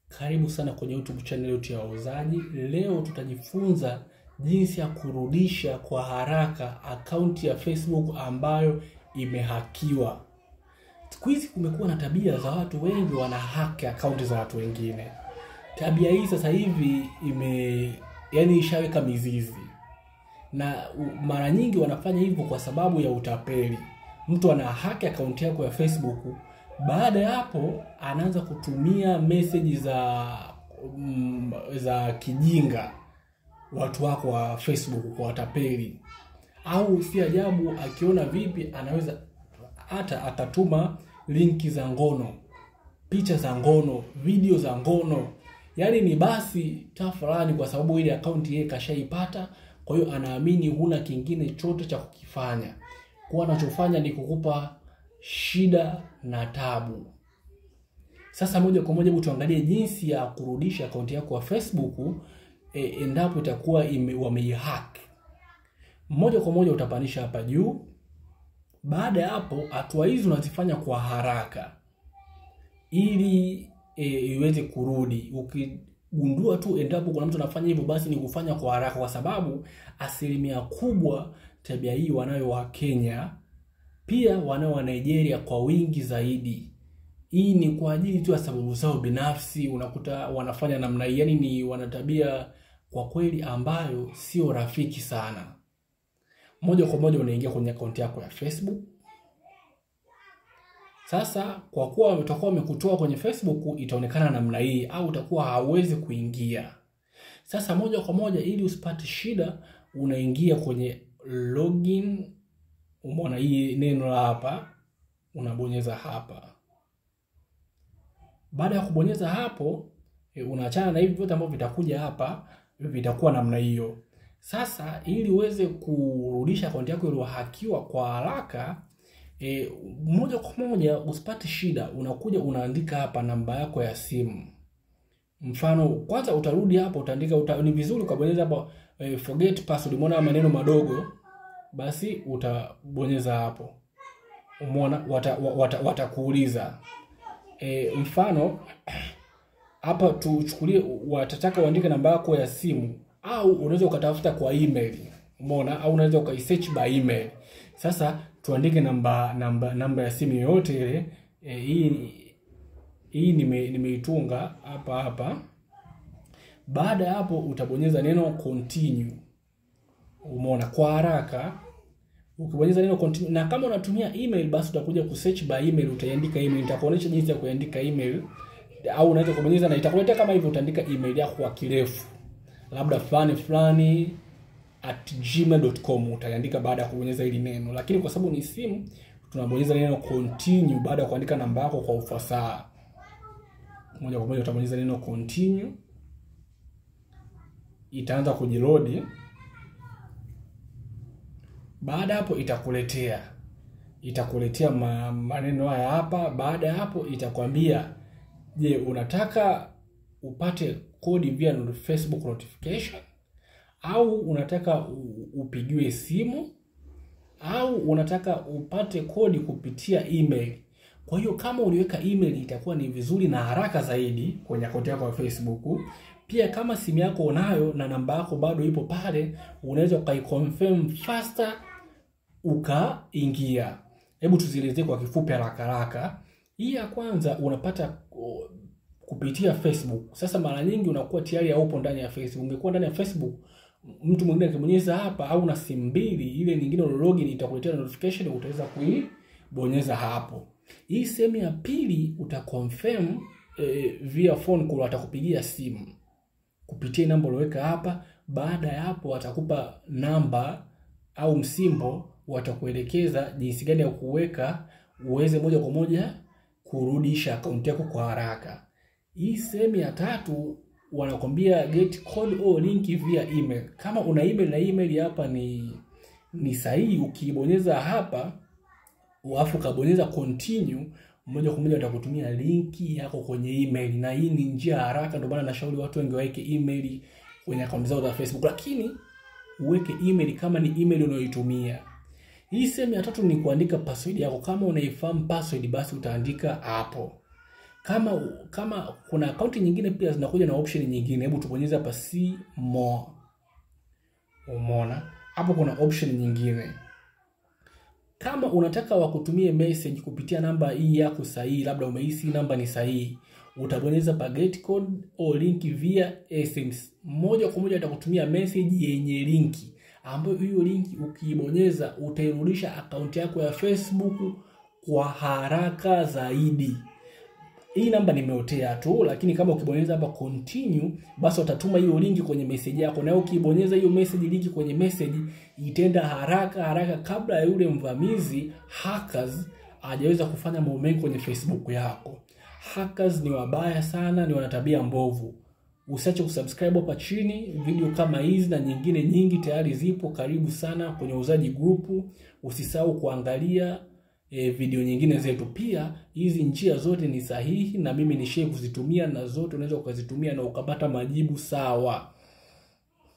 Karibu sana kwenye YouTube channel yetu ya Wauzaji. Leo tutajifunza jinsi ya kurudisha kwa haraka akaunti ya Facebook ambayo imehakiwa. Siku hizi kumekuwa na tabia za watu wengi wanahack akaunti za watu wengine. Tabia hii sasa hivi ishaweka mizizi. Na mara nyingi wanafanya hivyo kwa sababu ya utapeli. Mtu anahack akaunti yako ya Facebook, baada ya hapo anaanza kutumia message za kijinga watu wako wa Facebook kwa watapeli. Au si ajabu akiona vipi anaweza hata atatuma linki za ngono, picha za ngono, video za ngono. Yaani ni basi tafurani kwa sababu ile akaunti yake kashaipata, kwa hiyo anaamini huna kingine chote cha kukifanya. Kwa anachofanya ni kukupa shida na tabu. Sasa moja kwa moja tuangalie jinsi ya kurudisha akaunti yako ya Facebook endapo itakuwa wameihack. Moja kwa moja utapanisha hapa juu. Baada ya hapo hatua hizi unazifanya kwa haraka ili iweze kurudi. Ukigundua tu endapo kuna mtu anafanya hivyo, basi ni kufanya kwa haraka, kwa sababu asilimia kubwa tabia hii wanayo wa Kenya, pia wanao wa Nigeria kwa wingi zaidi. Hii ni kwa ajili tu ya sababu zao binafsi, unakuta wanafanya namna hii. Yaani ni wanatabia kwa kweli ambayo sio rafiki sana. Moja kwa moja unaingia kwenye akaunti yako ya Facebook. Sasa kwa kuwa utakuwa umekutoa kwenye Facebook, itaonekana namna hii au utakuwa hauwezi kuingia. Sasa moja kwa moja ili usipate shida, unaingia kwenye login. Umeona hii neno hapa, unabonyeza hapa. Baada ya kubonyeza hapo, unaachana na hivi vyote ambavyo vitakuja hapa, vitakuwa namna hiyo. Sasa ili uweze kurudisha akaunti yako iliyohakiwa kwa haraka, moja kwa moja usipate shida, unakuja unaandika hapa namba yako ya simu. Mfano kwanza utarudi hapa utaandika ni vizuri ukabonyeza hapa forget password. Umeona maneno madogo, basi utabonyeza hapo. Umeona watakuuliza mfano hapa tuchukulie watataka uandike namba yako ya simu, au unaweza ukatafuta kwa email. Umeona, au unaweza ukaisearch by email. Sasa tuandike namba ya simu yoyote ile. Hii nimeitunga hapa. Baada ya hapo utabonyeza neno continue. Umeona, kwa haraka ukibonyeza neno continue, na kama unatumia email basi utakuja kusearch by email, utaandika email. Nitakuonyesha jinsi ya kuandika email, au unaweza kubonyeza na itakuletea kama hivyo. Utaandika email yako kwa kirefu, labda flani@gmail.com utaandika baada ya kubonyeza hili neno. Lakini kwa sababu ni simu, tunabonyeza neno continue baada ya kuandika namba yako kwa ufasaha. Moja kwa moja utabonyeza neno continue, itaanza kujiload. Baada hapo itakuletea maneno haya hapa. Baada ya hapo itakwambia, je, unataka upate kodi via Facebook notification, au unataka upigiwe simu, au unataka upate kodi kupitia email. Kwa hiyo kama uliweka email itakuwa ni vizuri na haraka zaidi kwenye akaunti yako ya Facebook. Pia kama simu yako unayo na namba yako bado ipo pale, unaweza ukaiconfirm faster ukaingia. Hebu tuzielezee kwa kifupi haraka. Hii ya kwanza unapata kupitia Facebook. Sasa mara nyingi unakuwa tayari haupo ndani ya Facebook. Ungekuwa ndani ya Facebook, mtu mwingine akibonyeza hapa, au na simu mbili, ile nyingine login itakuletea notification, utaweza kuibonyeza hapo. Hii sehemu ya pili utaconfirm via phone call, atakupigia simu kupitia namba uliyoweka hapa. Baada ya hapo atakupa namba au msimbo, watakuelekeza jinsi gani ya kuweka uweze moja kwa moja kurudisha akaunti yako kwa haraka. Hii sehemu ya tatu wanakuambia get code or link via email. Kama una email na email hapa ni sahihi, ukibonyeza hapa alafu kabonyeza continue, moja kwa moja watakutumia linki yako kwenye email. Na hii ni njia haraka, ndio maana nashauri watu wengi waweke email kwenye akaunti zao za Facebook, lakini uweke email kama ni email unayoitumia. Hii sehemu ya tatu ni kuandika password yako. Kama unaifahamu password, basi utaandika hapo. Kama kuna akaunti nyingine pia zinakuja na option nyingine. Hebu tubonyeze hapa see more. Umeona? Hapo kuna option nyingine. Kama unataka wakutumie message kupitia namba hii yako sahihi, labda umehisi namba ni sahihi, utabonyeza pa get code au link via SMS. Moja kwa moja atakutumia message yenye linki, ambayo hiyo linki ukiibonyeza utairudisha akaunti yako ya Facebook kwa haraka zaidi. Hii namba nimeotea tu, lakini kama ukibonyeza hapa continue, basi utatuma hiyo linki kwenye message yako, na ukibonyeza hiyo message linki kwenye message itenda haraka kabla ya yule mvamizi hackers hajaweza kufanya mambo mengi kwenye Facebook yako. Hackers ni wabaya sana, ni wanatabia mbovu. Usiache kusubscribe hapa chini. Video kama hizi na nyingine nyingi tayari zipo. Karibu sana kwenye Wauzaji Group. Usisahau kuangalia video nyingine zetu. Pia hizi njia zote ni sahihi na mimi nishie kuzitumia, na zote unaweza ukazitumia na ukapata majibu sawa.